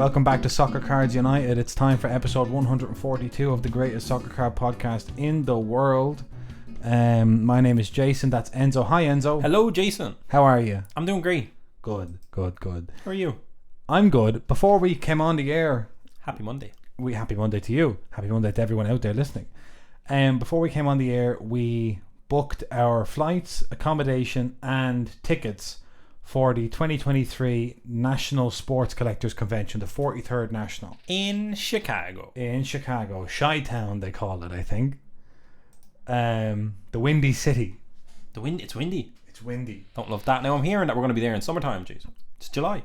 Welcome back to Soccer Cards United. It's time for episode 142 of the greatest soccer card podcast in the world. My name is Jason. That's Enzo. Hi, Enzo. Hello, Jason. How are you? I'm doing great. Good. How are you? I'm good. Before we came on the air, Happy Monday. Happy Monday to you. Happy Monday to everyone out there listening. Before we came on the air, we booked our flights, accommodation, and tickets for the 2023 National Sports Collectors Convention, the 43rd National. In Chicago. Chi-Town they call it, I think. The Windy City. It's windy. It's windy. Don't love that. Now I'm hearing that we're going to be there in summertime, Jason. It's July.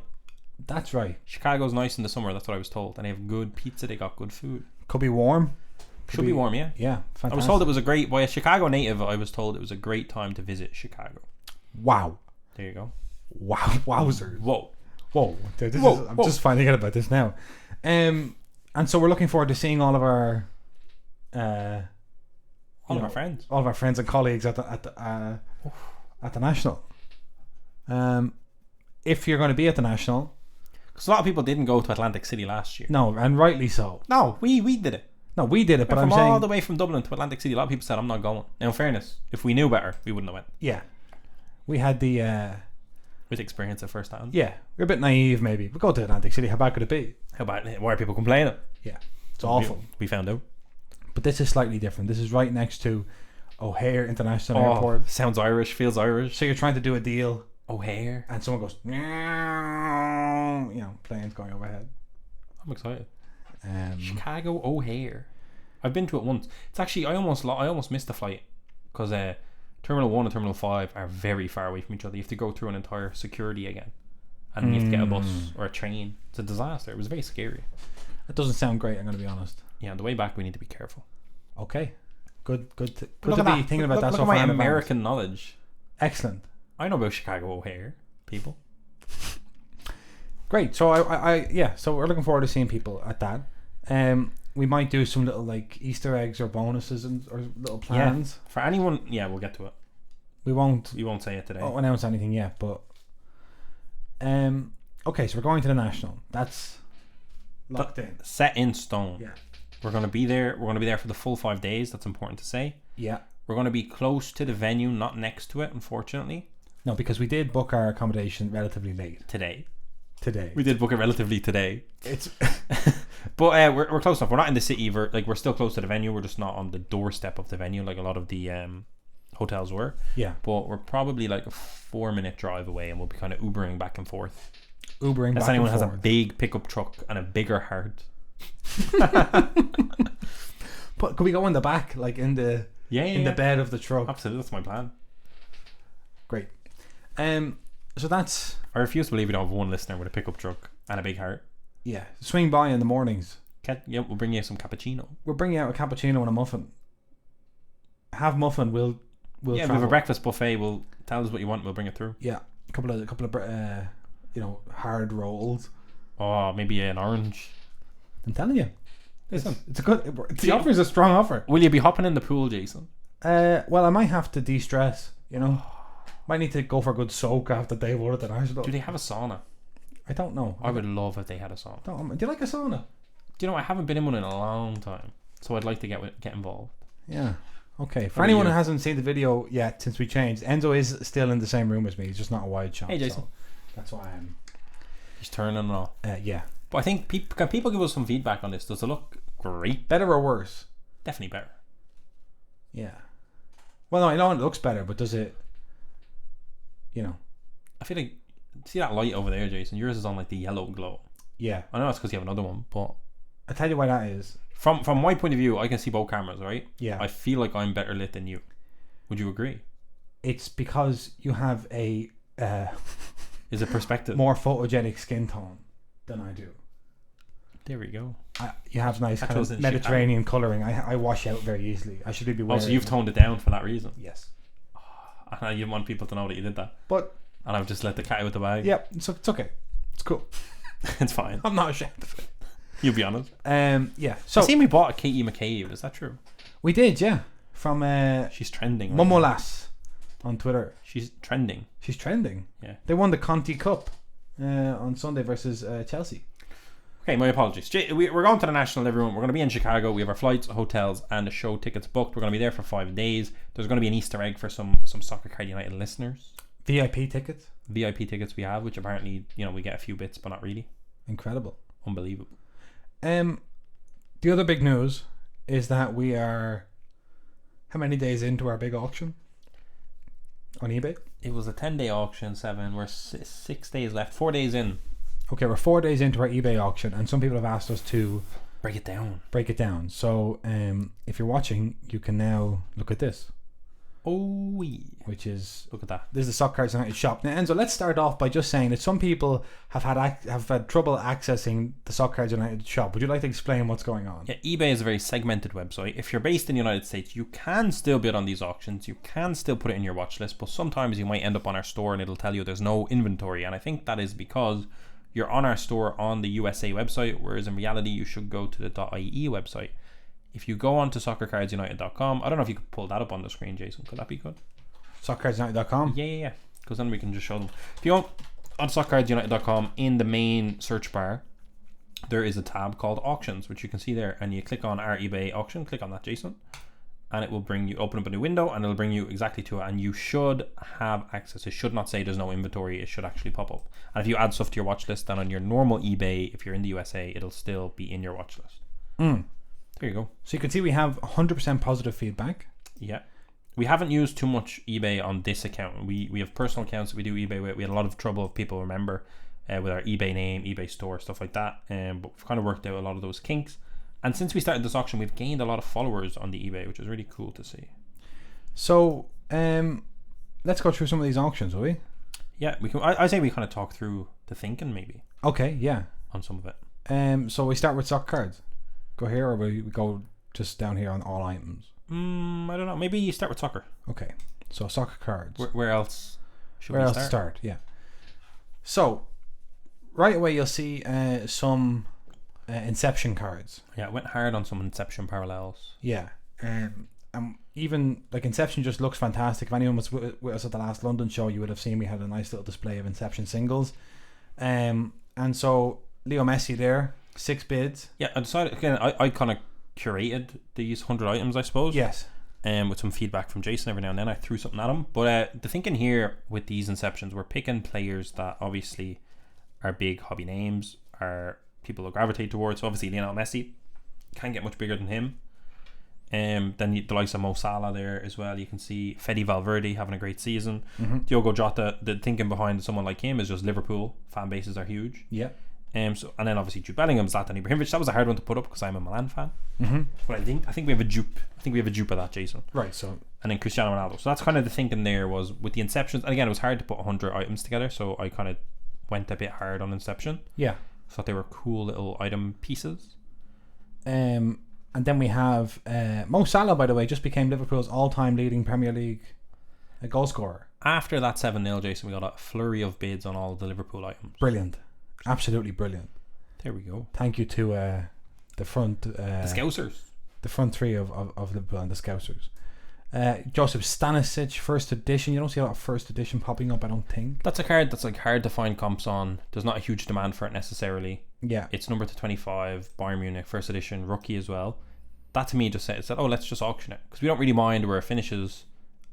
That's right. Chicago's nice in the summer, that's what I was told. And they have good pizza, they got good food. Could be warm. Should be warm, yeah. Yeah, fantastic. I was told it was a great, by a Chicago native, I was told it was a great time to visit Chicago. Wow. There you go. Wow, wowzers. Whoa. I'm just finding out about this now. And so we're looking forward to seeing all of our our friends. All of our friends and colleagues at the National. If you're going to be at the National, because a lot of people didn't go to Atlantic City last year. No, and rightly so. No, we did it. No, we did it, but I'm from saying all the way from Dublin to Atlantic City, a lot of people said, I'm not going. Now, in fairness, if we knew better, we wouldn't have went. Yeah. We had the... with experience at first hand. Yeah. We're a bit naive, maybe. We go to Atlantic City. How bad could it be? How about, why are people complaining? Yeah. It's awful. We found out. But this is slightly different. This is right next to O'Hare International Airport. Sounds Irish, feels Irish. So you're trying to do a deal. O'Hare. And someone goes, planes going overhead. I'm excited. Chicago O'Hare. I've been to it once. It's actually, I almost missed the flight because Terminal 1 and Terminal 5 are very far away from each other. You have to go through an entire security again. And then you have to get a bus or a train. It's a disaster. It was very scary. That doesn't sound great, I'm going to be honest. Yeah, on the way back we need to be careful. Okay. Good to be thinking about that look so at far. my American knowledge. Excellent. I know about Chicago O'Hare, people. Great. So so we're looking forward to seeing people at that. We might do some little like Easter eggs or bonuses or little plans. Yeah. For anyone, we'll get to it. We won't say it today. Announce anything yet, but okay, so we're going to the National. That's locked in. Set in stone. Yeah. We're going to be there. We're going to be there for the full 5 days. That's important to say. Yeah. We're going to be close to the venue, not next to it, unfortunately. No, because we did book our accommodation relatively late. Today. We did book it relatively today. It's but we're close enough. We're not in the city. We're still close to the venue. We're just not on the doorstep of the venue like a lot of the hotels were. Yeah. But we're probably like a 4-minute drive away, and we'll be kind of Ubering back and forth. Unless anyone has a big pickup truck and a bigger heart. But could we go in the back, like in the the bed of the truck? Absolutely, that's my plan. Great. So that's... I refuse to believe we don't have one listener with a pickup truck and a big heart. Yeah. Swing by in the mornings. We'll bring you some cappuccino. We'll bring you out a cappuccino and a muffin. Have muffin. We'll we have a breakfast buffet. We'll tell us what you want. We'll bring it through. Yeah. A couple of hard rolls. Oh, maybe an orange. I'm telling you. Listen, it's a good... The offer is a strong offer. Will you be hopping in the pool, Jason? Well, I might have to de-stress, Might need to go for a good soak after day one at the National. Do they have a sauna? I don't know. I would love if they had a sauna. Do you like a sauna? Do you know, I haven't been in one in a long time, so I'd like to get involved. Yeah. Okay. For anyone who hasn't seen the video yet since we changed, Enzo is still in the same room as me. He's just not a wide shot. Hey, Jason. So that's why I'm... He's turning it off. Yeah. But I think can people give us some feedback on this? Does it look great? Better or worse? Definitely better. Yeah. Well, no, I know it looks better, but does it... I feel like, see that light over there, Jason? Yours is on like the yellow glow. Yeah. I know it's because you have another one, but I'll tell you why that is. From my point of view, I can see both cameras, right? Yeah. I feel like I'm better lit than you. Would you agree? It's because you have a is it perspective? More photogenic skin tone than I do. There we go. You have nice kind of Mediterranean colouring. I wash out very easily. I should be wearing... Oh, so you've toned it down for that reason? Yes. You didn't want people to know that you did that. But... And I've just let the cat out of the bag. Yeah, it's okay. It's cool. It's fine. I'm not ashamed of it. You'll be honest. Yeah. So I seen we bought a Katie McCabe. Is that true? We did, yeah. From she's trending. Right Momolas on Twitter. She's trending. She's trending. Yeah. They won the Conti Cup on Sunday versus Chelsea. Okay, my apologies. We're going to the National, everyone. We're going to be in Chicago. We have our flights, hotels, and the show tickets booked. We're going to be there for 5 days. There's going to be an Easter egg for some Soccer Card United listeners. VIP tickets? VIP tickets we have, which apparently, we get a few bits, but not really. Incredible. Unbelievable. The other big news is that we are how many days into our big auction on eBay? It was a 10-day auction, 7. We're 6 days left. 4 days in. Okay, we're 4 days into our eBay auction, and some people have asked us to break it down. So if you're watching, you can now look at this. Oh, yeah. Which is, look at that. This is the Soccer Cards United shop. Now, Enzo, let's start off by just saying that some people have had trouble accessing the Soccer Cards United shop. Would you like to explain what's going on? Yeah, eBay is a very segmented website. If you're based in the United States, you can still bid on these auctions. You can still put it in your watch list, but sometimes you might end up on our store and it'll tell you there's no inventory. And I think that is because you're on our store on the USA website, whereas in reality you should go to the .ie website. If you go on to soccercardsunited.com, I don't know if you could pull that up on the screen, Jason. Could that be good? Soccercardsunited.com? Yeah. Because then we can just show them. If you go on soccercardsunited.com, in the main search bar, there is a tab called Auctions, which you can see there. And you click on our eBay auction. Click on that, Jason. And it will bring you, open up a new window, and it'll bring you exactly to it. And you should have access. It should not say there's no inventory. It should actually pop up. And if you add stuff to your watch list, then on your normal eBay, if you're in the USA, it'll still be in your watch list. There you go. So you can see we have 100% positive feedback. Yeah. We haven't used too much eBay on this account. We have personal accounts that we do eBay with. We had a lot of trouble if people remember with our eBay name, eBay store, stuff like that. But we've kind of worked out a lot of those kinks. And since we started this auction, we've gained a lot of followers on the eBay, which is really cool to see. So let's go through some of these auctions, will we? Yeah, we can. I say we kind of talk through the thinking maybe. Okay, yeah. On some of it. So we start with soccer cards. Go here, or we go just down here on all items? I don't know. Maybe you start with soccer. Okay, so soccer cards. Where else should we start? Start? Yeah. So right away you'll see some Inception cards. Yeah, I went hard on some Inception parallels. Yeah. And even like Inception just looks fantastic. If anyone was with us at the last London show, you would have seen we had a nice little display of Inception singles. And so Leo Messi there. 6 bids. Yeah, I decided again. I kind of curated these 100 items, I suppose. Yes. With some feedback from Jason every now and then, I threw something at him. But the thinking here with these Inceptions, we're picking players that obviously are big hobby names, are people will gravitate towards. So obviously Lionel Messi can't get much bigger than him. Then the likes of Mo Salah there as well. You can see Fede Valverde having a great season. Diogo Jota. The thinking behind someone like him is just Liverpool fan bases are huge. Yeah. And then obviously Jude Bellingham, Zlatan Ibrahimovic. That was a hard one to put up because I'm a Milan fan. But I think we have a dupe. I think we have a dupe of that, Jason. Right. So and then Cristiano Ronaldo. So that's kind of the thinking there was with the Inceptions. And again, it was hard to put 100 items together, so I kind of went a bit hard on Inception. Yeah. Thought they were cool little item pieces. And then we have Mo Salah, by the way, just became Liverpool's all-time leading Premier League goal scorer. After that 7-0, Jason, we got a flurry of bids on all the Liverpool items. Brilliant. Absolutely brilliant. There we go. Thank you to the front the Scousers. The front three of Liverpool and the Scousers. Joseph Stanisic, first edition. You don't see a lot of first edition popping up, I don't think. That's a card that's like hard to find comps on. There's not a huge demand for it necessarily. Yeah. It's numbered to 25, Bayern Munich, first edition, rookie as well. That to me just said, oh, let's just auction it. Because we don't really mind where it finishes.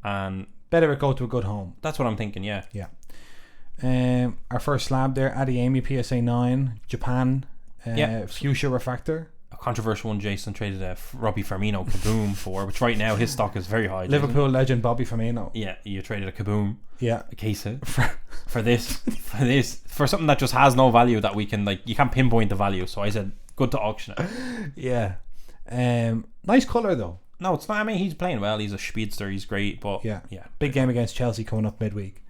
And better it go to a good home. That's what I'm thinking, yeah. Yeah. Our first slab there, Adeyemi PSA 9, Japan, Fuchsia Refractor. A controversial one Jason traded Robbie Firmino Kaboom for, which right now his stock is very high. Liverpool legend Bobby Firmino. Yeah, you traded a Kaboom. Yeah. A case for this, for something that just has no value that we can, like, you can't pinpoint the value. So I said, good to auction it. Yeah. Nice colour though. No, it's not. I mean, he's playing well. He's a speedster. He's great. But yeah. Big game against Chelsea coming up midweek.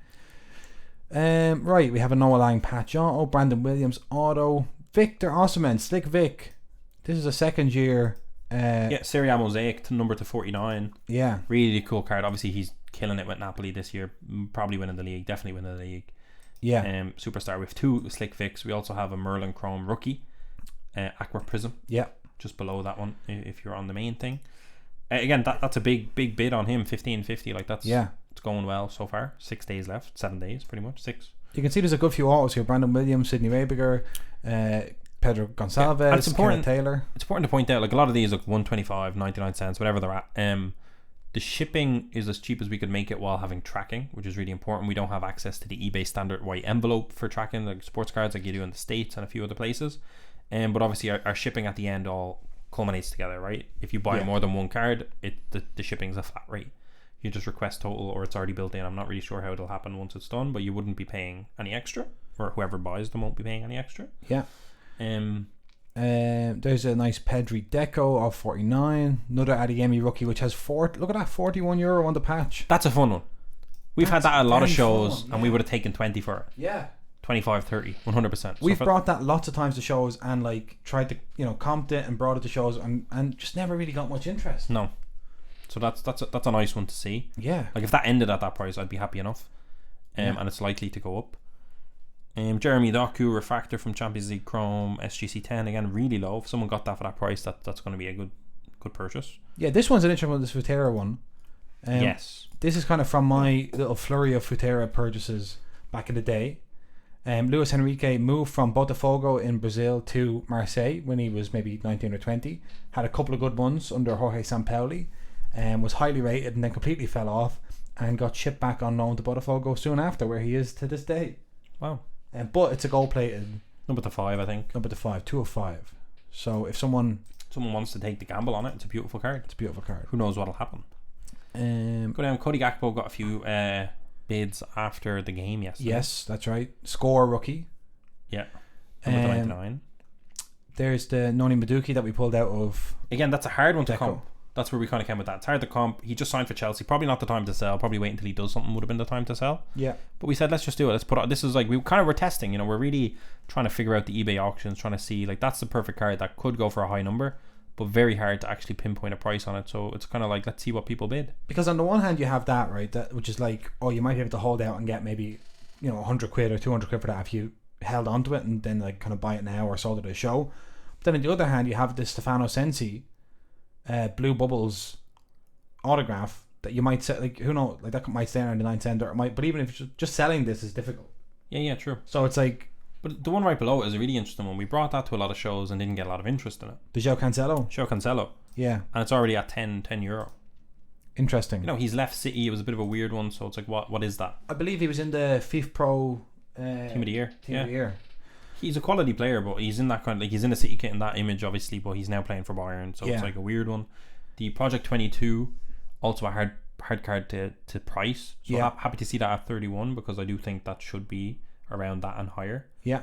Right, we have a Noah Lang patch auto, Brandon Williams auto, Victor Osimhen, Slick Vic. This is a second year. Serie A Mosaic to number to 49. Yeah, really cool card. Obviously, he's killing it with Napoli this year. Probably winning the league. Definitely winning the league. Yeah. Superstar. We have 2 Slick Vics. We also have a Merlin Chrome rookie, Aqua Prism. Yeah. Just below that one, if you're on the main thing. Again, that's a big bid on him. 1550. Like that's it's going well so far. 6 days left. 7 days, pretty much. 6. You can see there's a good few autos here. Brandon Williams, Sidney Rebiger, Pedro Gonçalves, and it's important. Taylor. It's important to point out, like a lot of these, like 125, 99 cents, whatever they're at. The shipping is as cheap as we could make it while having tracking, which is really important. We don't have access to the eBay standard white envelope for tracking, like sports cards, like you do in the States and a few other places. But obviously, our shipping at the end all culminates together, right? If you buy more than one card, the shipping's a flat rate. You just request total, or it's already built in. I'm not really sure how it'll happen once it's done, but you wouldn't be paying any extra, or whoever buys them won't be paying any extra. Yeah. There's a nice Pedri Deco of 49. Another Adeyemi rookie, which has look at that, €41 on the patch. That's a fun one. We've had that at a lot of shows, and we would have taken 20 for it. Yeah. 25, 30, 100%. We've brought that lots of times to shows and like tried to, comped it and brought it to shows and just never really got much interest. No. So that's a nice one to see. Yeah. Like if that ended at that price, I'd be happy enough. And it's likely to go up. Jeremy Doku refractor from Champions League Chrome SGC 10, again really low. If someone got that for that price, that's going to be a good purchase. Yeah, this one's an interesting one. This Futera one. Yes. This is kind of from my little flurry of Futera purchases back in the day. Luis Henrique moved from Botafogo in Brazil to Marseille when he was maybe 19 or 20. Had a couple of good ones under Jorge Sampaoli. Was highly rated and then completely fell off and got shipped back on loan to Botafogo soon after, where he is to this day. Wow. But it's a gold plated number to 5, I think. Number to 5, 2 of 5. So if someone wants to take the gamble on it, it's a beautiful card. It's a beautiful card. Who knows what'll happen? Go down. Cody Gakpo got a few bids after the game yesterday. Yes, that's right. Score rookie. Yeah. Number to 99. There's the Noni Madueke that we pulled out of. Again, that's a hard one to comp. That's where we kind of came with that. It's hard to comp. He just signed for Chelsea. Probably not the time to sell. Probably wait until he does something would have been the time to sell. Yeah. But we said, let's just do it. Let's put it. This is like, we kind of were testing. We're really trying to figure out the eBay auctions, trying to see, like, that's the perfect card that could go for a high number, but very hard to actually pinpoint a price on it. So it's kind of like, let's see what people bid. Because on the one hand, you have that, right? That which is like, you might be able to hold out and get maybe, £100 or £200 for that if you held onto it and then like kind of buy it now or sold it at a show. But then on the other hand, you have this Stefano Sensi, Blue Bubbles autograph that you might set, like, who knows, like that might stay around the 9 cent, or it might, but even if just selling this is difficult. Yeah, true. So it's like, but the one right below it is a really interesting one. We brought that to a lot of shows and didn't get a lot of interest in it. The João Cancelo. Yeah. And it's already at €10. Interesting. He's left City. It was a bit of a weird one, so it's like, what is that? I believe he was in the FIFA Pro Team of the Year. Team of the Year. He's a quality player, but he's in that kind of, like, he's in the City kit in that image, obviously, but he's now playing for Bayern, so it's like a weird one. The Project 22, also a hard card to price. So happy to see that at 31, because I do think that should be around that and higher. Yeah.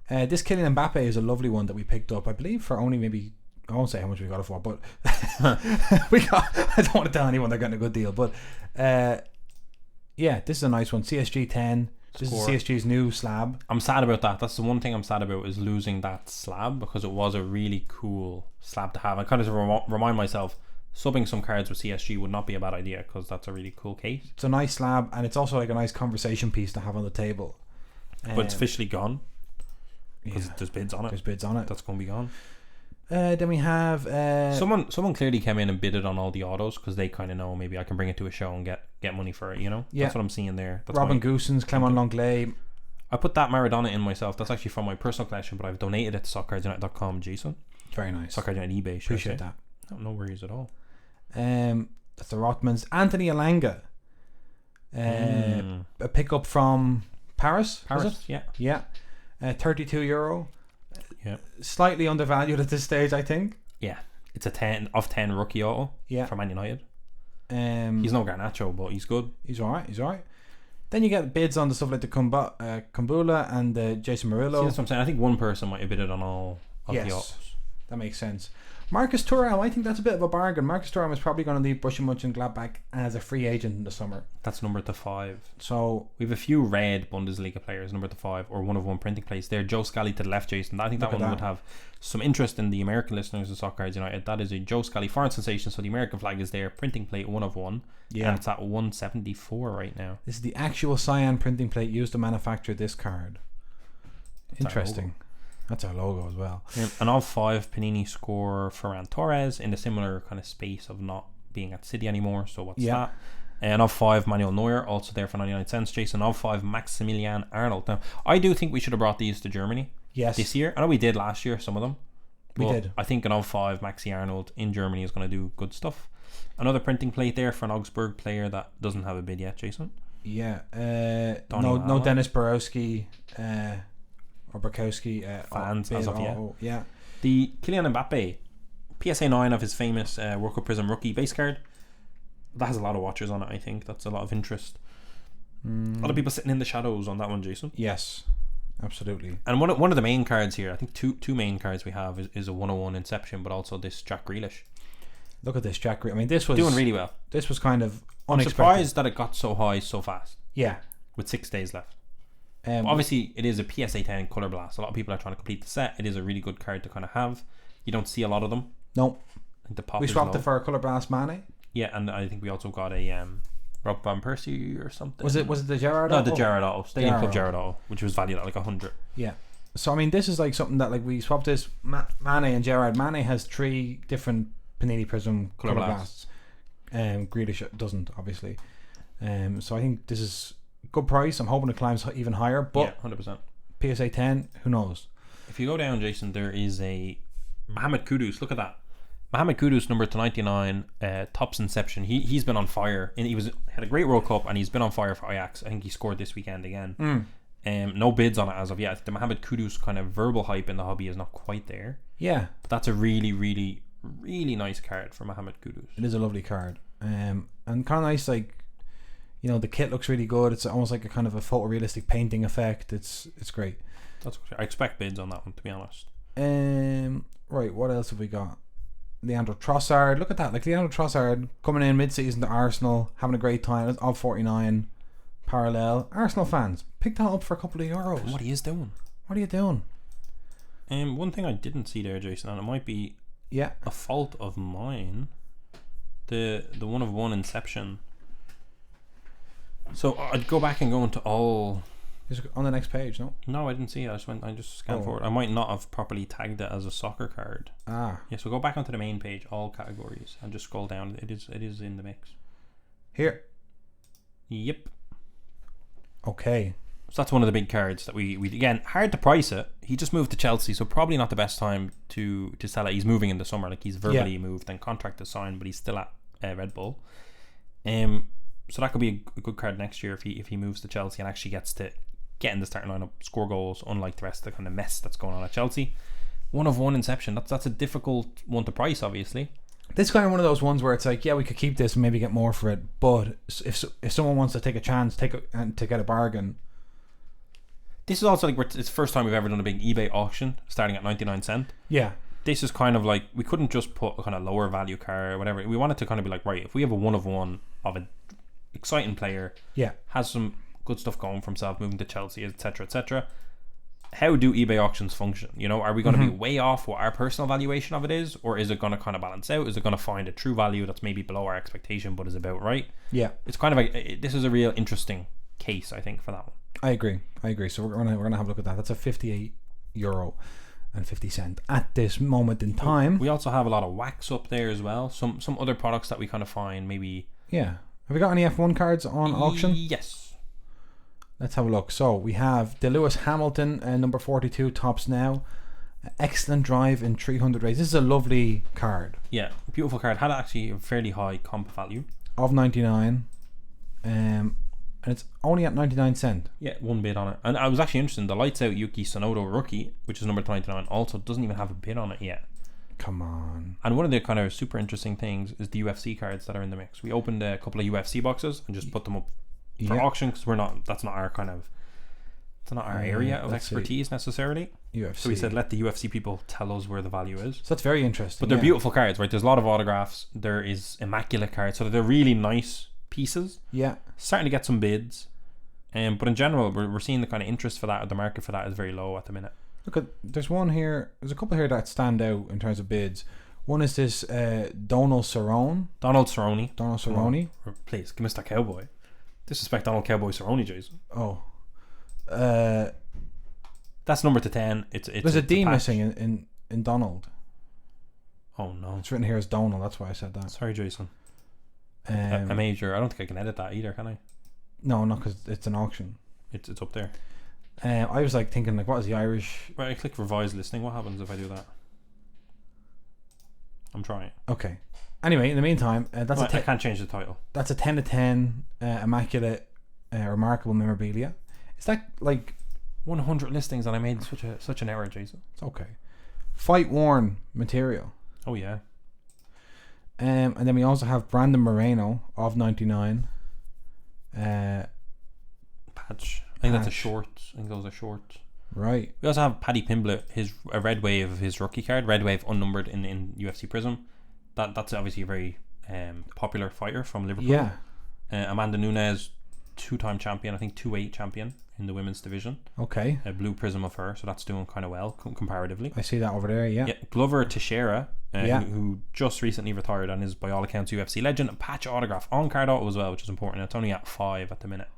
This Kylian Mbappe is a lovely one that we picked up, I believe, for only maybe, I won't say how much we got it for, but I don't want to tell anyone they're getting a good deal, but this is a nice one. CSG 10. This is CSG's new slab. I'm sad about that. That's the one thing I'm sad about, is losing that slab, because it was a really cool slab to have. I kind of remind myself, subbing some cards with CSG would not be a bad idea, because that's a really cool case. It's a nice slab, and it's also like a nice conversation piece to have on the table. But it's officially gone, because there's bids on it. That's going to be gone. Then we have someone clearly came in and bidded on all the autos, because they kind of know maybe I can bring it to a show and get money for it. That's what I'm seeing there. That's Robin Goosens, Clement Longley. I put that Maradona in myself. That's actually from my personal collection, but I've donated it to soccercardsunited.com. Jason, very nice. Soccer United eBay. Appreciate that. No worries at all. That's the Rothmans. Anthony Alanga, a pickup from Paris. Yeah. €32. Yeah, slightly undervalued at this stage, I think. Yeah, it's a 10 of 10 rookie auto. Yeah, for Man United. He's no Garnacho, but he's good. He's alright. Then you get bids on the stuff like the Kumbula and the Jason Murillo. See, that's what I'm saying. I think one person might have bidded on all of the autos. That makes sense. Marcus Thuram, I think that's a bit of a bargain. Marcus Thuram is probably going to leave Borussia Mönchengladbach as a free agent in the summer. That's number to 5. So we have a few red Bundesliga players, number to 5, or one of one printing place there. Joe Scally to the left, Jason. I think that one would have some interest in the American listeners of Soccer Cards United. That is a Joe Scally foreign sensation, so the American flag is there. Printing plate 1 of 1. Yeah, and it's at 174 right now. This is the actual cyan printing plate used to manufacture this card. That's interesting. That's our logo as well. And all 5 Panini score Ferran Torres in the similar kind of space of not being at City anymore. So what's that? And of 5 Manuel Neuer, also there for 99 cents. Jason, of 5 Maximilian Arnold. Now, I do think we should have brought these to Germany. Yes. this year. I know we did last year, some of them. We did. I think an 05 Maxi Arnold in Germany is going to do good stuff. Another printing plate there for an Augsburg player that doesn't have a bid yet, Jason. Yeah. No Dennis Borowski or Burkowski fans as of yet. Yeah. The Kylian Mbappe PSA 9 of his famous World Cup Prism rookie base card. That has a lot of watchers on it, I think. That's a lot of interest. A lot of people sitting in the shadows on that one, Jason. Yes, absolutely. And one of the main cards here, I think two main cards we have is a 101 Inception, but also this Jack Grealish. Look at this Jack Grealish. I mean, this was doing really well. This was kind of unexpected. I'm surprised that it got so high so fast. Yeah. With 6 days left. Obviously, it is a PSA 10 Color Blast. A lot of people are trying to complete the set. It is a really good card to kind of have. You don't see a lot of them. No. I think the pop we is swapped low. it for a Color Blast Mane. Yeah, and I think we also got a Rob Van Persie or something. Was it the Gerrard? No, the Gerrard Auto. Stadium Club Gerrard Auto, which was valued at like 100. Yeah. So I mean, this is like something that like we swapped this Mane and Gerrard. Mane has 3 different Panini Prism Color Blasts. Grealish doesn't, obviously. So I think this is good price. I'm hoping it climbs even higher. But yeah, 100%. PSA 10, who knows? If you go down, Jason, there is a Mohamed Kudus. Look at that. Mohamed Kudus, number 299, Topps Inception. He's been on fire. And had a great World Cup, and he's been on fire for Ajax. I think he scored this weekend again. No bids on it as of yet. The Mohamed Kudus kind of verbal hype in the hobby is not quite there. Yeah. But that's a really, really, really nice card for Mohamed Kudus. It is a lovely card. And kind of nice, like, you know, the kit looks really good. It's almost like a kind of a photorealistic painting effect. It's great. I expect bids on that one, to be honest. Right, what else have we got? Leandro Trossard. Look at that. Like, Leandro Trossard coming in mid-season to Arsenal, having a great time. It's all 49 parallel. Arsenal fans, pick that up for a couple of euros. What he is doing. What are you doing? One thing I didn't see there, Jason, and it might be a fault of mine. The 1 of 1 Inception. So I'd go back and go into all. Is it on the next page? No, I didn't see it. I just scanned forward. I might not have properly tagged it as a soccer card. Yeah, so go back onto the main page, all categories, and just scroll down. It is in the mix. Here. Yep. Okay. So that's one of the big cards that we again, hard to price it. He just moved to Chelsea, so probably not the best time to sell it. He's moving in the summer, like he's verbally moved and contract is signed, but he's still at Red Bull. So that could be a good card next year if he moves to Chelsea and actually gets to get in the starting lineup, score goals, unlike the rest of the kind of mess that's going on at Chelsea. 1 of 1 Inception. That's a difficult one to price, obviously. This is kind of one of those ones where it's like, yeah, we could keep this and maybe get more for it, but if someone wants to take a chance, and to get a bargain. This is also like it's the first time we've ever done a big eBay auction starting at 99 cents. Yeah. This is kind of like, we couldn't just put a kind of lower value card or whatever. We wanted to kind of be like, right, if we have a 1 of 1 of an exciting player, has some good stuff going for himself, moving to Chelsea, etc., etc., how do eBay auctions function? You know, are we going to be way off what our personal valuation of it is, or is it going to kind of balance out? Is it going to find a true value that's maybe below our expectation but is about right? Yeah, it's kind of like, this is a real interesting case, I think, for that one. I agree. So we're gonna have a look at that. That's a €58.50 at this moment in time. We also have a lot of wax up there as well. Some other products that we kind of find maybe. Yeah. Have we got any F1 cards on auction? Yes. Let's have a look. So we have the Lewis Hamilton number 42 Topps now. Excellent drive in 300 races. This is a lovely card. Yeah, beautiful card. Had actually a fairly high comp value of 99. And it's only at 99 cents. Yeah, one bid on it. And I was actually interested in the Lights Out Yuki Tsunoda rookie, which is number 99, also doesn't even have a bid on it yet. Come on. And one of the kind of super interesting things is the UFC cards that are in the mix. We opened a couple of UFC boxes and just put them up for auction because that's not our kind of, it's not our area of expertise necessarily. UFC. So we said, let the UFC people tell us where the value is. So that's very interesting. But they're beautiful cards, right? There's a lot of autographs. There is immaculate cards. So they're really nice pieces. Yeah. Starting to get some bids. But in general, we're seeing the kind of interest for that, or the market for that is very low at the minute. Look, there's one here. There's a couple here that stand out in terms of bids. One is this Donald Cerrone. Please, give Mr. Cowboy. Disrespect Donald Cowboy Cerrone, Jason. Oh. That's number to 10. There's a D missing in Donald. Oh no. It's written here as Donald, that's why I said that. Sorry, Jason. A major. I don't think I can edit that either, can I? No, because it's an auction. It's up there. I was like thinking, like, what is the Irish? Right, I click revise listing. What happens if I do that? I'm trying. Okay. Anyway, in the meantime, I can't change the title. That's a 10 to 10 immaculate, remarkable memorabilia. Is that like 100 listings and I made such an error, Jason? It's okay. Fight worn material. Oh yeah. And then we also have Brandon Moreno of 99. Patch. I think that's a short. I think those are shorts. Right. We also have Paddy Pimblett, a red wave of his rookie card, red wave unnumbered in UFC Prism. That's obviously a very popular fighter from Liverpool. Yeah. Amanda Nunes, 2-time champion, I think 2-8 champion in the women's division. Okay. A blue prism of her, so that's doing kind of well comparatively. I see that over there. Yeah. Glover Teixeira, who just recently retired and is by all accounts UFC legend. A patch autograph on card auto as well, which is important. It's only at 5 at the minute.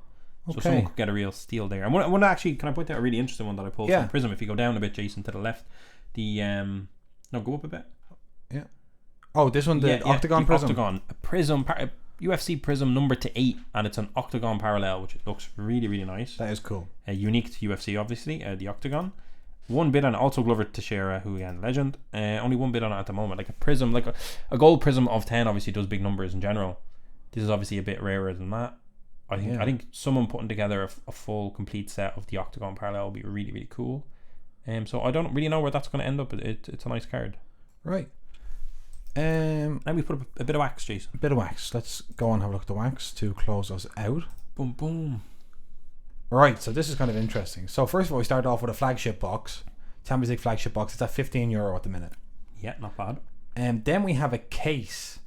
So someone could get a real steal there. And one actually, can I point out a really interesting one that I pulled from Prism? If you go down a bit, Jason, to the left, go up a bit. Yeah. Oh, this one, the Octagon Prism. Octagon Prism, UFC Prism number to 8, and it's an Octagon parallel, which looks really, really nice. That is cool. Unique to UFC, obviously, the Octagon. One bid on it, also Glover Teixeira, who again, legend. Only one bid on it at the moment. Like a Prism, like a gold Prism of 10 obviously does big numbers in general. This is obviously a bit rarer than that. I think someone putting together a full complete set of the Octagon parallel will be really, really cool. So I don't really know where that's going to end up, but it's a nice card. Right. Now we put a bit of wax, Jason. A bit of wax. Let's go and have a look at the wax to close us out. Boom, boom. Right, so this is kind of interesting. So first of all, we started off with a flagship box, Champions League flagship box. It's at €15 at the minute. Yeah, not bad. And then we have a case.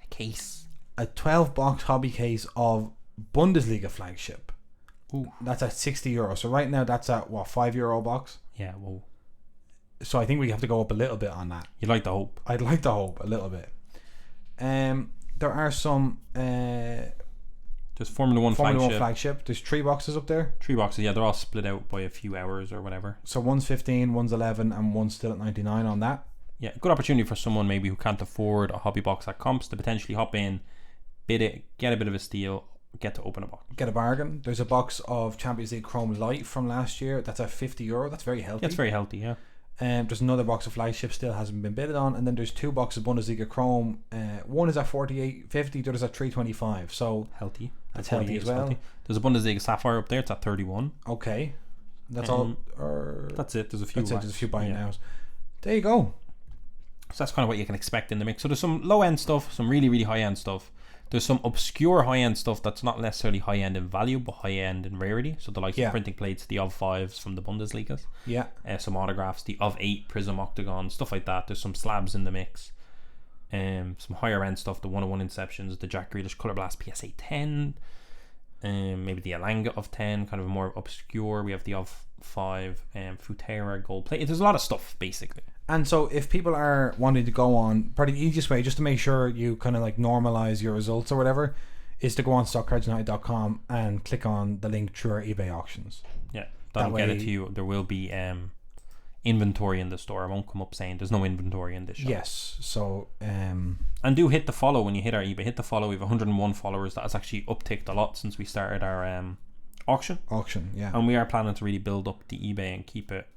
A 12-box hobby case of Bundesliga flagship. Ooh. That's at €60. So right now that's at what, €5 box? Yeah, well. So I think we have to go up a little bit on that. You'd like to hope. I'd like to hope a little bit. There are some there's Formula 1 flagship. There's 3 boxes up there. 3 boxes, yeah, they're all split out by a few hours or whatever. So one's 15, one's 11, and one's still at 99 on that. Yeah, good opportunity for someone maybe who can't afford a hobby box at comps to potentially hop in, bid it, get a bit of a steal, get to open a box. Get a bargain. There's a box of Champions League Chrome Light from last year. That's at €50. That's very healthy. That's very healthy, yeah. There's another box of flagship still hasn't been bidded on, and then there's 2 boxes of Bundesliga Chrome. One is at $48.50, the other's at $3.25. So healthy. That's healthy as well. Healthy. There's a Bundesliga Sapphire up there. It's at 31. Okay, that's all. That's it. There's a few. There's a few buying nows. There you go. So that's kind of what you can expect in the mix. So there's some low end stuff, some really, really high end stuff. There's some obscure high end stuff that's not necessarily high end in value, but high end in rarity. So the likes of printing plates, the of 5s from the Bundesligas. Yeah. Some autographs, the of 8 Prism Octagon, stuff like that. There's some slabs in the mix. Some higher end stuff, the 101 Inceptions, the Jack Grealish Colour Blast PSA 10. Maybe the Alanga of 10, kind of more obscure. We have the of 5 Futera gold plate. There's a lot of stuff basically. And so if people are wanting to go on, probably the easiest way just to make sure you kind of like normalize your results or whatever is to go on stockcardsunited.com and click on the link through our eBay auctions. Yeah, that'll get it to you. There will be inventory in the store. I won't come up saying there's no inventory in this shop. Yes, so and do hit the follow when you hit our eBay. Hit the follow. We have 101 followers. That has actually upticked a lot since we started our auction. Yeah. And we are planning to really build up the eBay and keep it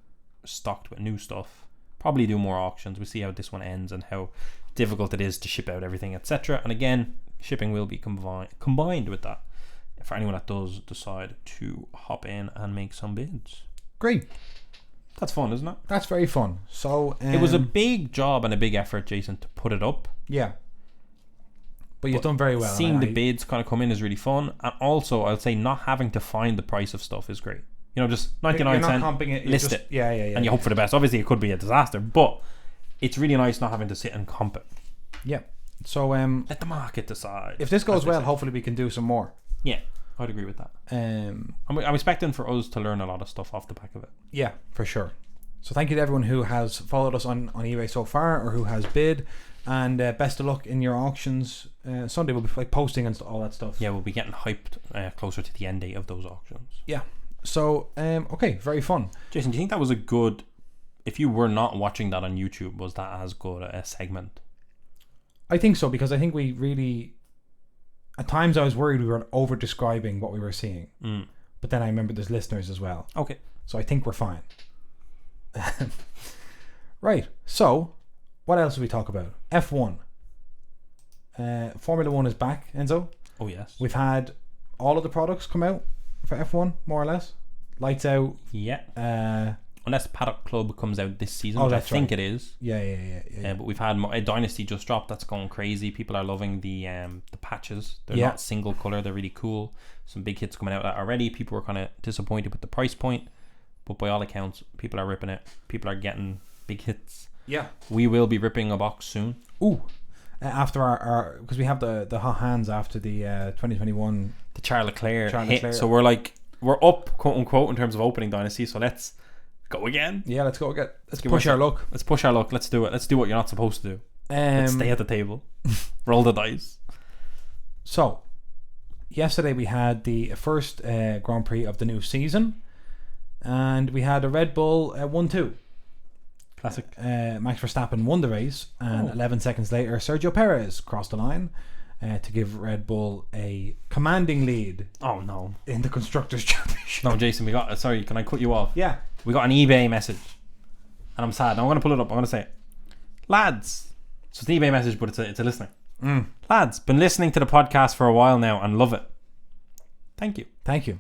stocked with new stuff. Probably do more auctions. We'll see how this one ends and how difficult it is to ship out everything, etc. And again, shipping will be combined with that for anyone that does decide to hop in and make some bids. Great. That's fun, isn't it? That's very fun. So it was a big job and a big effort, Jason, to put it up. Yeah. But you've done very well. Seeing the bids kind of come in is really fun. And also, I'll say not having to find the price of stuff is great. You know, just 99 cents, list it. Yeah. And you hope for the best. Obviously, it could be a disaster, but it's really nice not having to sit and comp it. Yeah. So let the market decide. If this goes well, hopefully we can do some more. Yeah, I'd agree with that. I'm expecting for us to learn a lot of stuff off the back of it. Yeah, for sure. So thank you to everyone who has followed us on eBay so far or who has bid. And best of luck in your auctions. Sunday we'll be like posting and all that stuff. Yeah, we'll be getting hyped closer to the end date of those auctions. Yeah. So, okay, very fun. Jason, do you think that was a good, if you were not watching that on YouTube, was that as good a segment? I think so, because I think we really, at times I was worried we were over describing what we were seeing. But then I remember there's listeners as well. Okay. So I think we're fine. Right. So, what else did we talk about? F1. Formula 1 is back, Enzo. Oh, yes. We've had all of the products come out for F1, more or less. Lights out. Yeah. Unless Paddock Club comes out this season, which I think it is. Yeah. But we've had Dynasty just dropped. That's going crazy. People are loving the patches. They're not single color. They're really cool. Some big hits coming out already. People were kind of disappointed with the price point, but by all accounts, people are ripping it. People are getting big hits. Yeah. We will be ripping a box soon. Ooh. After our because we have the hot hands after the 2021 the Charles Leclerc hit. So we're up, quote unquote, in terms of opening Dynasty. So let's go again. Yeah, let's go again. Let's push our luck. Let's push our luck. Let's do it. Let's do what you're not supposed to do. Let's stay at the table. Roll the dice. So, yesterday we had the first Grand Prix of the new season, and we had a Red Bull 1-2. Classic. Max Verstappen won the race, and 11 seconds later, Sergio Perez crossed the line to give Red Bull a commanding lead. Oh no! In the Constructors' Championship. No, Jason, we got. Sorry, can I cut you off? Yeah. We got an eBay message, and I'm sad. Now I'm going to pull it up. I'm going to say it. Lads. So it's an eBay message, but it's a listener. Lads, been listening to the podcast for a while now and love it. Thank you. Thank you.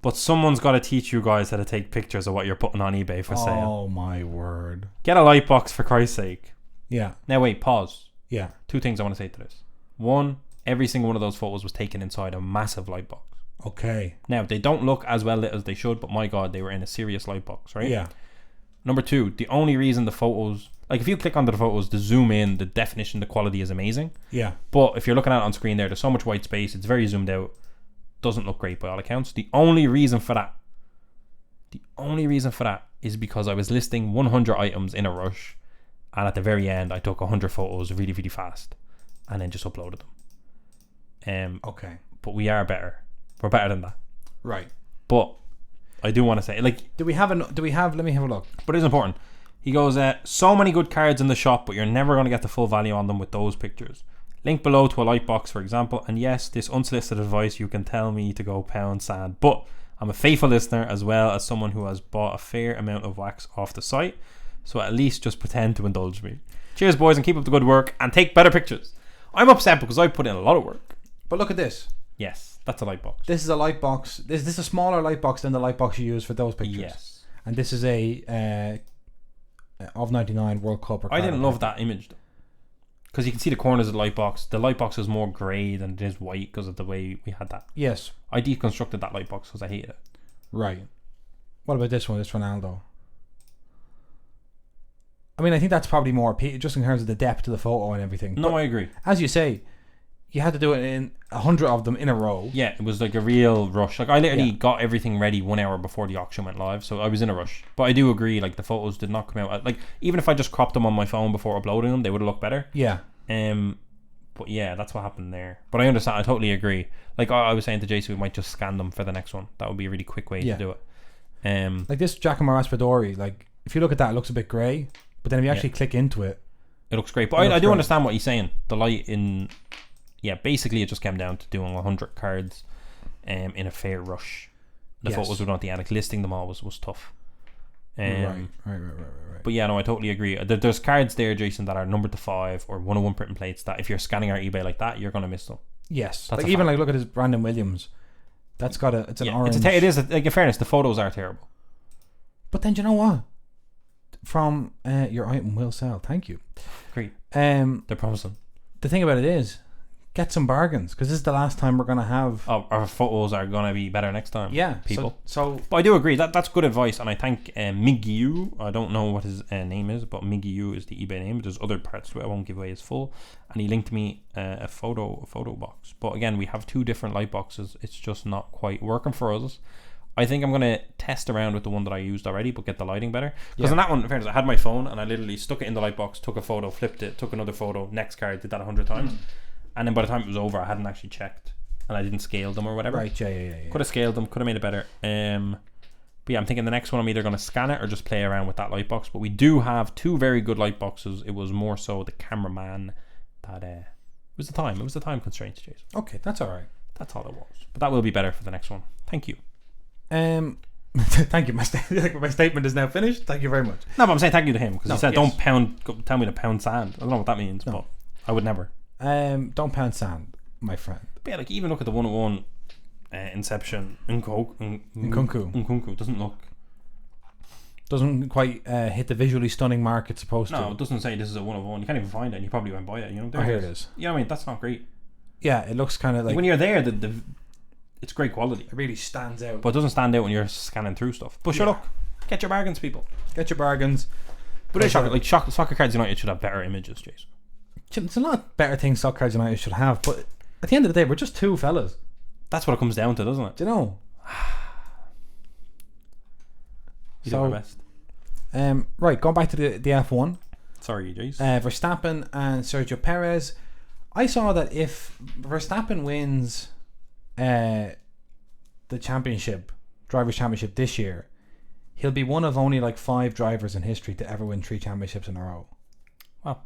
But someone's got to teach you guys how to take pictures of what you're putting on eBay for sale. Oh my word. Get a light box for Christ's sake. Yeah. Now wait, pause. Yeah. 2 things I want to say to this. 1, every single one of those photos was taken inside a massive light box. Okay. Now, they don't look as well lit as they should, but my God, they were in a serious light box, right? Yeah. Number 2, the only reason the photos... Like, if you click onto the photos, the zoom in, the definition, the quality is amazing. Yeah. But if you're looking at it on screen there, there's so much white space, it's very zoomed out. Doesn't look great by all accounts. The only reason for that is because I was listing 100 items in a rush, and at the very end, I took 100 photos really, really fast, and then just uploaded them. Okay. But we are better. We're better than that. Right. But I do want to say, like, do we have let me have a look. But it's important. He goes, so many good cards in the shop, but you're never going to get the full value on them with those pictures. Link below to a light box, for example. And yes, this unsolicited advice, you can tell me to go pound sand, but I'm a faithful listener as well as someone who has bought a fair amount of wax off the site. So at least just pretend to indulge me. Cheers, boys, and keep up the good work and take better pictures. I'm upset because I put in a lot of work. But look at this. Yes, that's a light box. This is a light box. This is a smaller light box than the light box you use for those pictures. Yes. And this is a of 99 World Cup. I didn't love that image though, because you can see the corners of the light box. The light box is more grey than it is white because of the way we had that. Yes. I deconstructed that light box because I hated it. Right. What about this one? This Ronaldo. I mean, I think that's probably more just in terms of the depth of the photo and everything. No, but I agree. As you say, you had to do it in 100 of them in a row. Yeah, it was like a real rush. Like, I literally got everything ready 1 hour before the auction went live, so I was in a rush. But I do agree, like, the photos did not come out. Like, even if I just cropped them on my phone before uploading them, they would have looked better. Yeah. But yeah, that's what happened there. But I understand. I totally agree. Like, I was saying to Jason, we might just scan them for the next one. That would be a really quick way to do it. Like this Giacomo Raspadori, like, if you look at that, it looks a bit grey. But then if you actually click into it, it looks great. But I do understand what he's saying. The light in... Yeah, basically it just came down to doing 100 cards in a fair rush. The photos were not the end. Like, listing them all was tough. Right. But yeah, no, I totally agree. There's cards there, Jason, that are numbered to 5 or 101 printing plates that if you're scanning our eBay like that, you're going to miss them. Yes. That's like, even like, look at his Brandon Williams. That's got it's an orange. It is, like, in fairness, the photos are terrible. But then, do you know what? From your item will sell. Thank you. Great. They're promising. The thing about it is, get some bargains, because this is the last time we're going to have... Oh, our photos are going to be better next time. Yeah. People. So but I do agree. That's good advice, and I thank Migyu. I don't know what his name is, but Migyu is the eBay name. There's other parts to it. I won't give away his full. And he linked me a photo box. But again, we have 2 different light boxes. It's just not quite working for us. I think I'm going to test around with the one that I used already, but get the lighting better. Because on that one, in fairness, I had my phone, and I literally stuck it in the light box, took a photo, flipped it, took another photo, next card, did that 100 times. And then by the time it was over, I hadn't actually checked, and I didn't scale them or whatever. Right, yeah. Could have scaled them, could have made it better. But yeah, I'm thinking the next one I'm either going to scan it or just play around with that light box. But we do have 2 very good light boxes. It was more so the cameraman that it was the time. It was the time constraints, Jason. Okay, that's all right. That's all it was. But that will be better for the next one. Thank you. Thank you. My statement is now finished. Thank you very much. No, but I'm saying thank you to him because he said, yes. "Don't tell me to pound sand." I don't know what that means, but I would never. Don't pound sand, my friend. But yeah, like even look at the 101 Inception Nkunku doesn't quite hit the visually stunning mark it's supposed to. No, it doesn't say this is a 101. You can't even find it, and you probably went buy it. You know, Here it is. Yeah, I mean that's not great. Yeah, it looks kind of like when you're there, it's great quality. It really stands out. But it doesn't stand out when you're scanning through stuff. But sure, look, get your bargains, people. Get your bargains. But it's shocking. Like Soccer Cards United should have better images, Jason. It's a lot better things Soccer Cards United should have. But at the end of the day, we're just two fellas. That's what it comes down to, doesn't it? Do you know? You do our best. Right, going back to the F1. Sorry, Jason. Verstappen and Sergio Perez. I saw that if Verstappen wins the Drivers' Championship this year, he'll be one of only like 5 drivers in history to ever win 3 championships in a row. Wow.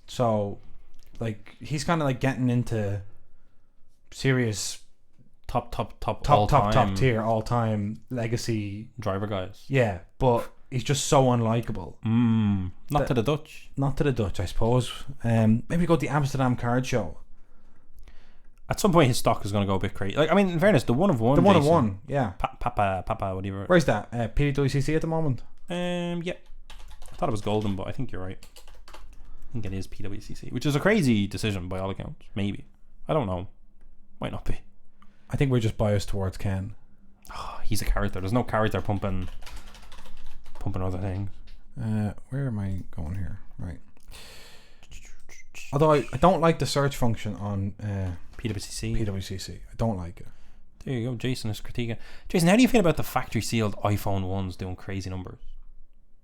So, like, he's kind of like getting into serious top tier all time legacy driver guys. Yeah, but he's just so unlikable. Not to the Dutch. Not to the Dutch, I suppose. Maybe go to the Amsterdam Card Show. At some point, his stock is going to go a bit crazy. Like, I mean, in fairness, the 1-of-1. The 1-of-1, yeah. Papa, whatever. Where's that? PWCC at the moment? Yeah. I thought it was Golden, but I think you're right. I think it is PWCC, which is a crazy decision by all accounts. Maybe. I don't know. Might not be. I think we're just biased towards Ken. Oh, he's a character. There's no character pumping other things. Where am I going here? Right. Although I don't like the search function on PWCC. I don't like it. There you go. Jason is critiquing. Jason, how do you feel about the factory sealed iPhone 1s doing crazy numbers?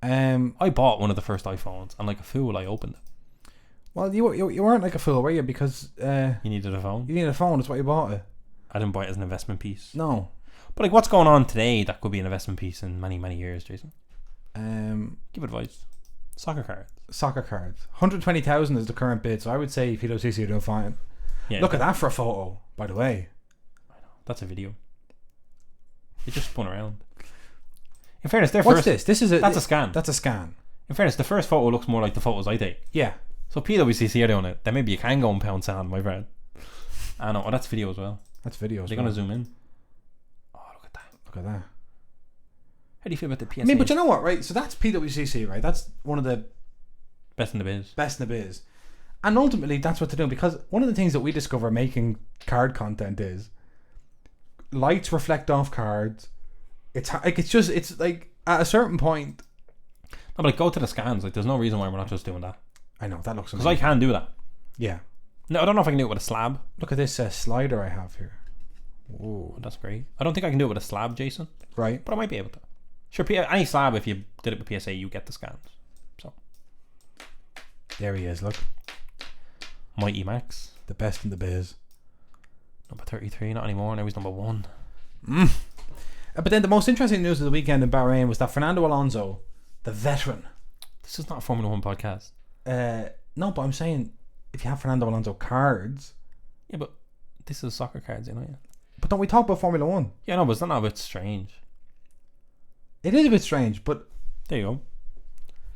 I bought one of the first iPhones, and like a fool, I opened it. Well, you weren't like a fool, were you? Because you needed a phone. You needed a phone. That's why you bought it. I didn't buy it as an investment piece. No. But like, what's going on today that could be an investment piece in many, many years, Jason? Give advice. Soccer cards. 120,000 is the current bid, so I would say PWCC are doing fine. Yeah, look at that for a photo, by the way. I know. That's a video. It just spun around. In fairness, what's this? That's a scan. That's a scan. In fairness, the first photo looks more like the photos I take. Yeah. So PWCC are doing it. Then maybe you can go and pound sand, my friend. I know. Oh, that's video as well. That's video as well. They're going to zoom in. Oh, look at that. Look at that. How do you feel about the PSA? I mean, but you know what, right? So that's PWCC, right? That's one of the best in the biz. And ultimately, that's what they're doing, because one of the things that we discover making card content is lights reflect off cards. It's like at a certain point. No, but like, go to the scans. Like, there's no reason why we're not just doing that. I know that looks because I can do that. Yeah. No, I don't know if I can do it with a slab. Look at this slider I have here. Whoa, that's great. I don't think I can do it with a slab, Jason. Right. But I might be able to. Sure, any slab, if you did it with PSA, you get the scans. So there he is. Look, Mighty Max, the best in the biz. Number 33, not anymore. Now he's number 1. But then the most interesting news of the weekend in Bahrain was that Fernando Alonso, the veteran. This is not a Formula 1 podcast. No, but I'm saying if you have Fernando Alonso cards. Yeah, but this is Soccer Cards, you know. Yeah. But don't we talk about Formula 1? Yeah, no, but it's not a bit strange. It is a bit strange, but there you go.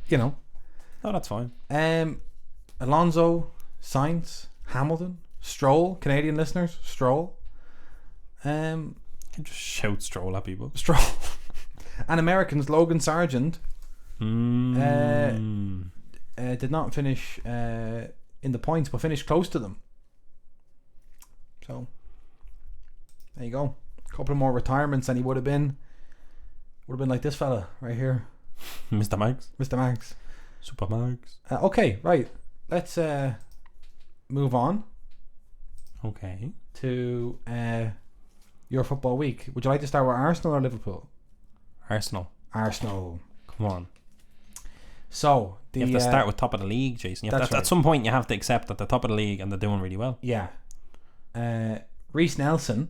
You know. No, that's fine. Alonso, Sainz, Hamilton, Stroll, Canadian listeners, Stroll. You can just shout Stroll at people. Stroll. And Americans, Logan Sargent, did not finish in the points, but finished close to them. So there you go. A couple of more retirements than he would have been. Would have been like this fella right here. Mr. Max. Super Max. Okay, right. Let's move on. Okay. To your football week. Would you like to start with Arsenal or Liverpool? Arsenal. Come on. So you have to start with top of the league, Jason. Right. At some point you have to accept that they're top of the league and they're doing really well. Yeah. Reece Nelson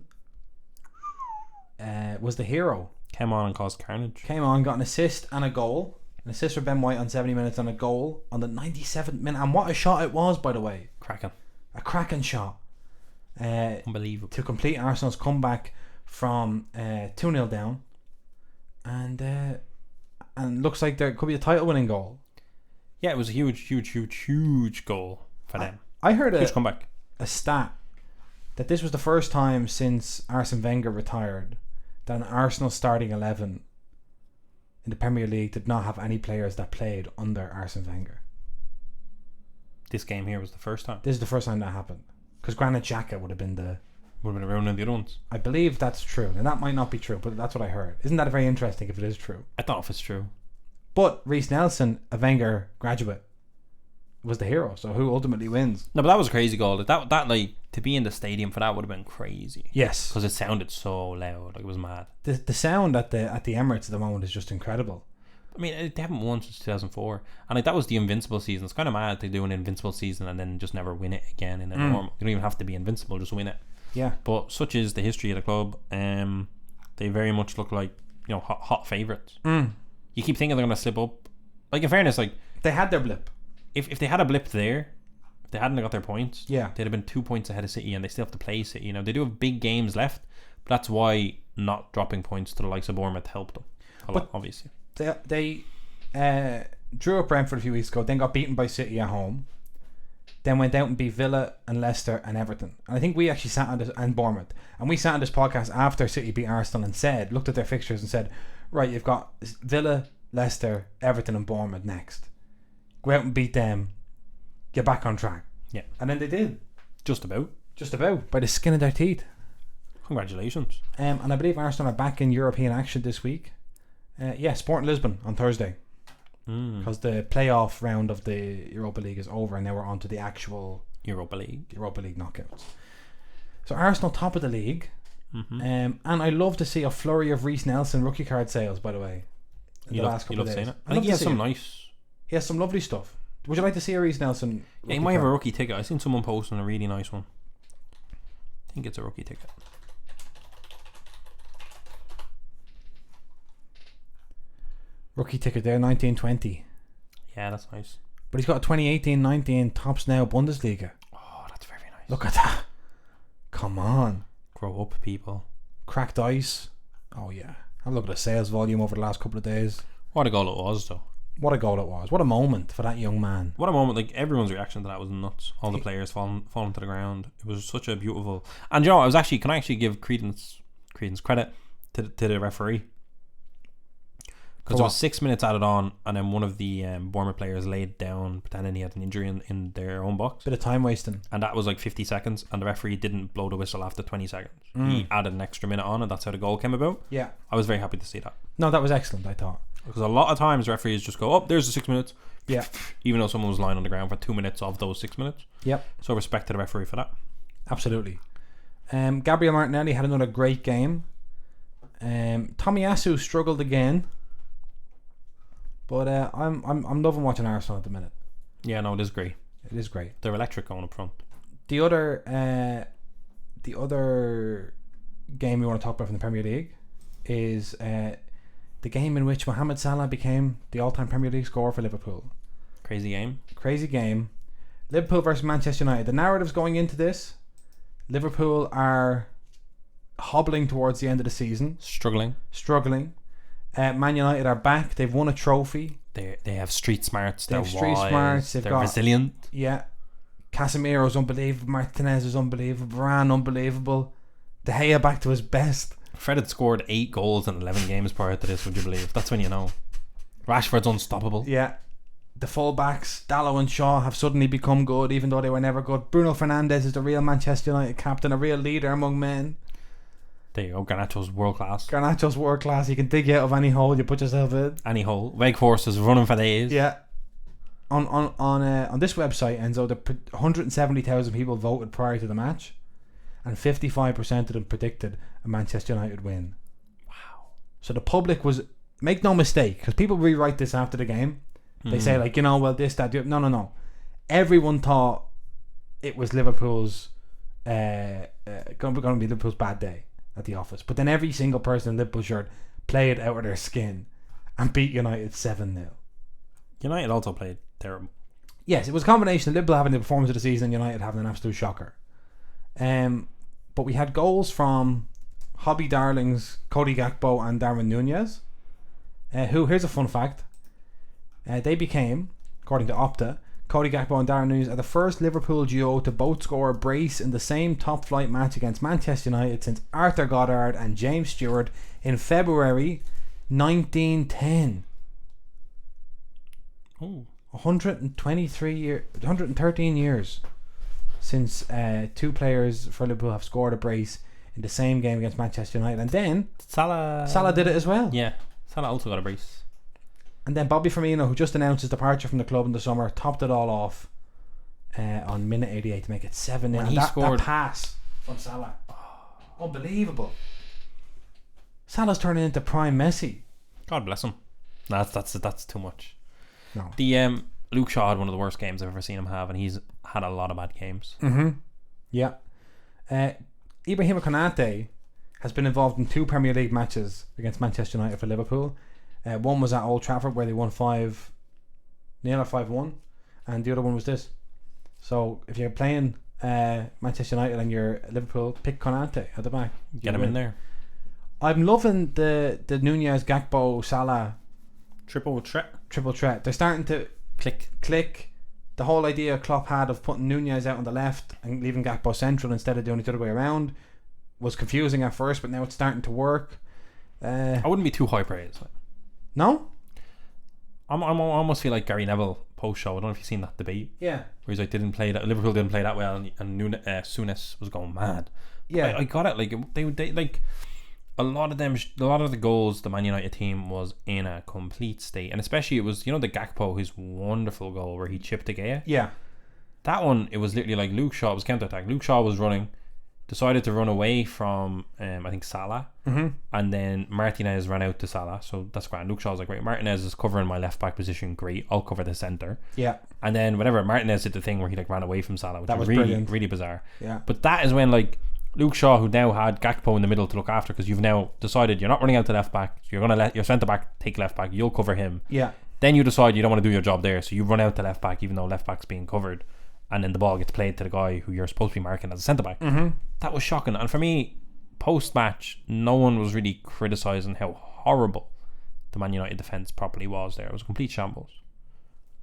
was the hero. Came on and caused carnage. Came on, got an assist and a goal. An assist for Ben White on 70 minutes and a goal on the 97th minute. And what a shot it was, by the way. A cracking shot. Unbelievable. To complete Arsenal's comeback from 2-0 down and looks like there could be a title-winning goal. Yeah, it was a huge goal for them. I heard Huge comeback. a stat that this was the first time since Arsene Wenger retired that an Arsenal starting 11 in the Premier League did not have any players that played under Arsene Wenger. This game here was the first time. This is the first time that happened, because Granit Xhaka would have been around in the other ones. I believe that's true, and that might not be true, but that's what I heard. Isn't that very interesting if it is true? I don't know if it's true. But Reece Nelson, a Wenger graduate, was the hero. So who ultimately wins? No, but that was a crazy goal. That like, to be in the stadium for that would have been crazy. Yes, because it sounded so loud. Like, it was mad. The sound at the Emirates at the moment is just incredible. I mean, they haven't won since 2004, and like, that was the invincible season. It's kind of mad they do an invincible season and then just never win it again in a normal. You don't even have to be invincible, just win it. Yeah. But such is the history of the club. They very much look like, you know, hot favourites. You keep thinking they're going to slip up. Like, in fairness, like, they had their blip. If they had a blip there, if they hadn't got their points, yeah, they'd have been 2 points ahead of City, and they still have to play City. You know, they do have big games left, but that's why not dropping points to the likes of Bournemouth helped them a lot, obviously. They drew up Brentford a few weeks ago, then got beaten by City at home, then went out and beat Villa and Leicester and Everton. And I think we actually sat on this, and Bournemouth, and we sat on this podcast after City beat Arsenal and looked at their fixtures and said, right, you've got Villa, Leicester, Everton and Bournemouth next. Go out and beat them, get back on track. Yeah. And then they did. Just about. By the skin of their teeth. Congratulations. And I believe Arsenal are back in European action this week. Sporting Lisbon on Thursday. Because the playoff round of the Europa League is over, and now we're on to the actual Europa League knockouts. So Arsenal top of the league. And I love to see a flurry of Reece Nelson rookie card sales, by the way. You love seeing it. I think he has some nice... He has some lovely stuff. Would you like to see a Reece Nelson? Yeah, he might have a rookie ticket. I seen someone posting a really nice one. I think it's a rookie ticket. Rookie ticket there, 1920. Yeah, that's nice. But he's got a 2018-19 Tops Now Bundesliga. Oh, that's very nice. Look at that. Come on. Grow up, people. Cracked ice. Oh, yeah. Have a look at the sales volume over the last couple of days. What a goal it was, though. What a goal it was. What a moment for that young man. What a moment. Like, everyone's reaction to that was nuts. All the players falling to the ground. It was such a beautiful... And you know, can I actually give credit to the referee? Because it was 6 minutes added on, and then one of the Bournemouth players laid down pretending he had an injury in their own box. Bit of time wasting. And that was like 50 seconds, and the referee didn't blow the whistle after 20 seconds. He added an extra minute on, and that's how the goal came about. Yeah. I was very happy to see that. No, that was excellent, I thought. Because a lot of times referees just go, oh, there's the 6 minutes. Yeah. Even though someone was lying on the ground for 2 minutes of those 6 minutes. Yep. So respect to the referee for that. Absolutely. Gabriel Martinelli had another great game. Tomiyasu struggled again. But I'm loving watching Arsenal at the minute. Yeah, no, it is great. It is great. They're electric going up front. The other game we want to talk about from the Premier League is the game in which Mohamed Salah became the all-time Premier League scorer for Liverpool. Crazy game. Liverpool versus Manchester United. The narratives going into this: Liverpool are hobbling towards the end of the season, struggling. Man United are back. They've won a trophy. They have street smarts. They're got resilient. Yeah. Casemiro's unbelievable. Martinez is unbelievable. Varane unbelievable. De Gea back to his best. Fred had scored 8 goals in 11 games prior to this, would you believe? That's when you know. Rashford's unstoppable. Yeah. The fullbacks, Dalot and Shaw, have suddenly become good, even though they were never good. Bruno Fernandes is the real Manchester United captain, a real leader among men. There you go. Garnacho's world class. He can dig you out of any hole you put yourself in. Any hole. Wake Forest is running for days. Yeah. On this website, Enzo, 170,000 people voted prior to the match, and 55% of them predicted a Manchester United win. Wow. So the public was, make no mistake, because people rewrite this after the game. They say, like, this, that, no. Everyone thought it was Liverpool's going to be Liverpool's bad day at the office. But then every single person in Liverpool shirt played out of their skin and beat United 7-0. United also played terrible. Yes, it was a combination of Liverpool having the performance of the season and United having an absolute shocker. But we had goals from hobby darlings Cody Gakpo and Darwin Nunez. Here's a fun fact. They became, according to Opta, Cody Gakpo and Darren Núñez are the first Liverpool duo to both score a brace in the same top flight match against Manchester United since Arthur Goddard and James Stewart in February 1910. Oh. 113 years since two players for Liverpool have scored a brace in the same game against Manchester United. And then Salah did it as well. Yeah, Salah also got a brace. And then Bobby Firmino, who just announced his departure from the club in the summer, topped it all off on minute 88 to make it 7-0. When he scored that pass from Salah, unbelievable. Salah's turning into prime Messi. God bless him. That's too much. No. The Luke Shaw had one of the worst games I've ever seen him have, and he's had a lot of bad games. Yeah. Ibrahima Konate has been involved in 2 Premier League matches against Manchester United for Liverpool. One was at Old Trafford where they won 5-0 or 5-1, and the other one was this. So if you're playing Manchester United and you're Liverpool, pick Konate at the back. Get him in there. I'm loving the Núñez, Gakpo, Salah Triple threat. They're starting to click. The whole idea Klopp had of putting Núñez out on the left and leaving Gakpo central instead of doing it the other way around was confusing at first, but now it's starting to work. I wouldn't be too high praise. No? I almost feel like Gary Neville post-show. I don't know if you've seen that debate. Yeah. Where he's like, Liverpool didn't play that well, and Souness was going mad. Yeah. I got it. Like they like a lot of the goals the Man United team was in a complete state, and especially it was the Gakpo, his wonderful goal where he chipped De Gea. Yeah. That one, it was literally like Luke Shaw was counter-attack. Luke Shaw was running, decided to run away from I think Salah, and then Martinez ran out to Salah, so that's grand. Luke Shaw's like, right, Martinez is covering my left back position, great, I'll cover the centre. Yeah. And then whatever, Martinez did the thing where he ran away from Salah, which that was really brilliant. Really bizarre. Yeah. But that is when Luke Shaw, who now had Gakpo in the middle to look after, because you've now decided you're not running out to left back, you're going to let your centre back take left back, you'll cover him. Yeah. Then you decide you don't want to do your job there, so you run out to left back even though left back's being covered, and then the ball gets played to the guy who you're supposed to be marking as a centre back. That was shocking. And for me, post match, no one was really criticising how horrible the Man United defence properly was there. It was a complete shambles.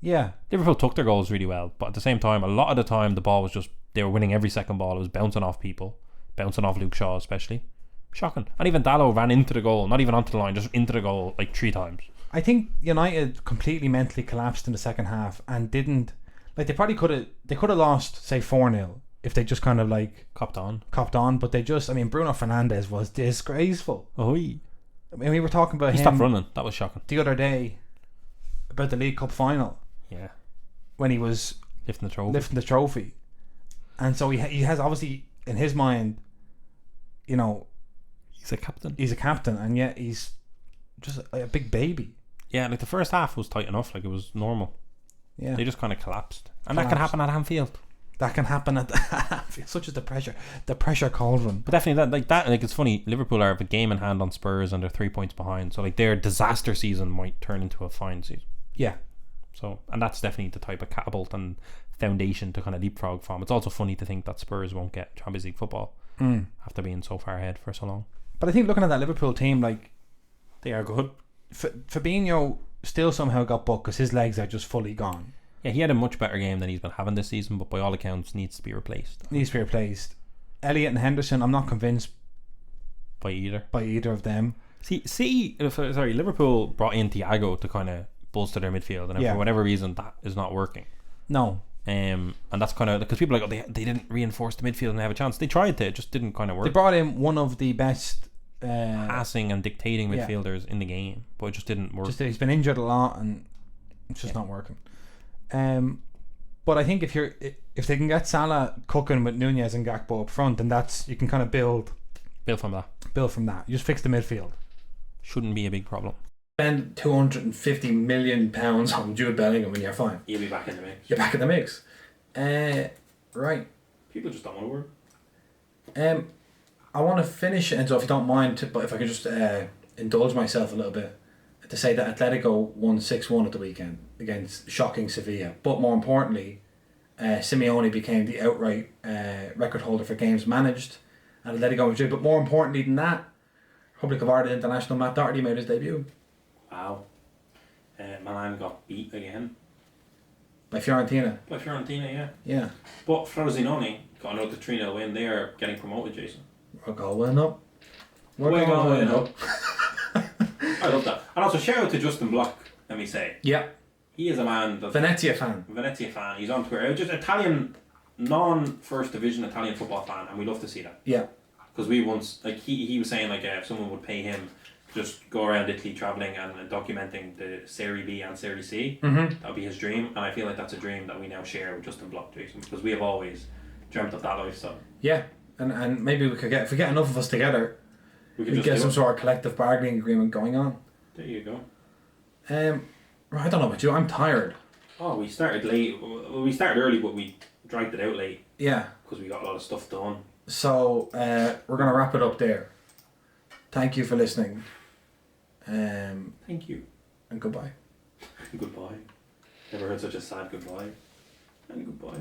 Yeah. Liverpool took their goals really well, but at the same time, a lot of the time the ball was just, they were winning every second ball. It was bouncing off people, bouncing off Luke Shaw especially. Shocking. And even Dalot ran into the goal, not even onto the line, just into the goal 3 times. I think United completely mentally collapsed in the second half and didn't, they probably could have lost, say, 4-0 if they just kind of copped on, but they just, Bruno Fernandes was disgraceful. We were talking about he him stopped running. That was shocking. The other day about the League Cup final. Yeah. When he was lifting the trophy. And so he has obviously in his mind, he's a captain. He's a captain, and yet he's just a big baby. Yeah, the first half was tight enough, it was normal. Yeah. They just kind of collapsed. And that can happen at Anfield. That can happen at Anfield. Such as the pressure cauldron. But definitely it's funny, Liverpool are a game in hand on Spurs and they're 3 points behind. So their disaster season might turn into a fine season. Yeah. So, and that's definitely the type of catapult and foundation to kind of leapfrog from. It's also funny to think that Spurs won't get Champions League football after being so far ahead for so long. But I think looking at that Liverpool team, they are good. Fabinho still somehow got booked because his legs are just fully gone. Yeah, he had a much better game than he's been having this season, but by all accounts needs to be replaced. Elliott and Henderson, I'm not convinced by either of them. Liverpool brought in Thiago to kind of bolster their midfield, and for whatever reason that is not working. No. And that's kind of because people are like, they didn't reinforce the midfield and have a chance. They tried to, it just didn't kind of work. They brought in one of the best passing and dictating midfielders in the game, but it just didn't work. He's been injured a lot and it's just not working. But I think if they can get Salah cooking with Núñez and Gakpo up front, then you can kind of build from that. You just fix the midfield. Shouldn't be a big problem. Spend £250 million on Jude Bellingham and you're fine. You'll be back in the mix. You're back in the mix. Right. People just don't want to work. I want to finish, and so if you don't mind, but if I could just indulge myself a little bit, to say that Atletico won 6-1 at the weekend against shocking Sevilla. But more importantly, Simeone became the outright record holder for games managed at Atletico Madrid. But more importantly than that, Republic of Ireland international Matt Doherty made his debut. Wow. Milan got beat again. By Fiorentina. By Fiorentina, yeah. Yeah. But Frosinone got another 3-0 win. They are getting promoted, Jason. We're going up. We're going up. I love that. And also shout out to Justin Block, let me say. Yeah. He is a man that... Venezia fan. He's on Twitter. Just Italian, non-first division Italian football fan, and we love to see that. Yeah. Because we once, like he was saying, like if someone would pay him just go around Italy travelling and documenting the Serie B and Serie C, that would be his dream. And I feel like that's a dream that we now share with Justin Block, Jason, because we have always dreamt of that lifestyle. Yeah. And maybe we could if we get enough of us together, we could get some sort of collective bargaining agreement going on. There you go. I don't know about you, I'm tired. Oh, we started late. Well, we started early, but we dragged it out late. Yeah. Because we got a lot of stuff done. So, we're going to wrap it up there. Thank you for listening. Thank you. And goodbye. Goodbye. Never heard such a sad goodbye. And goodbye.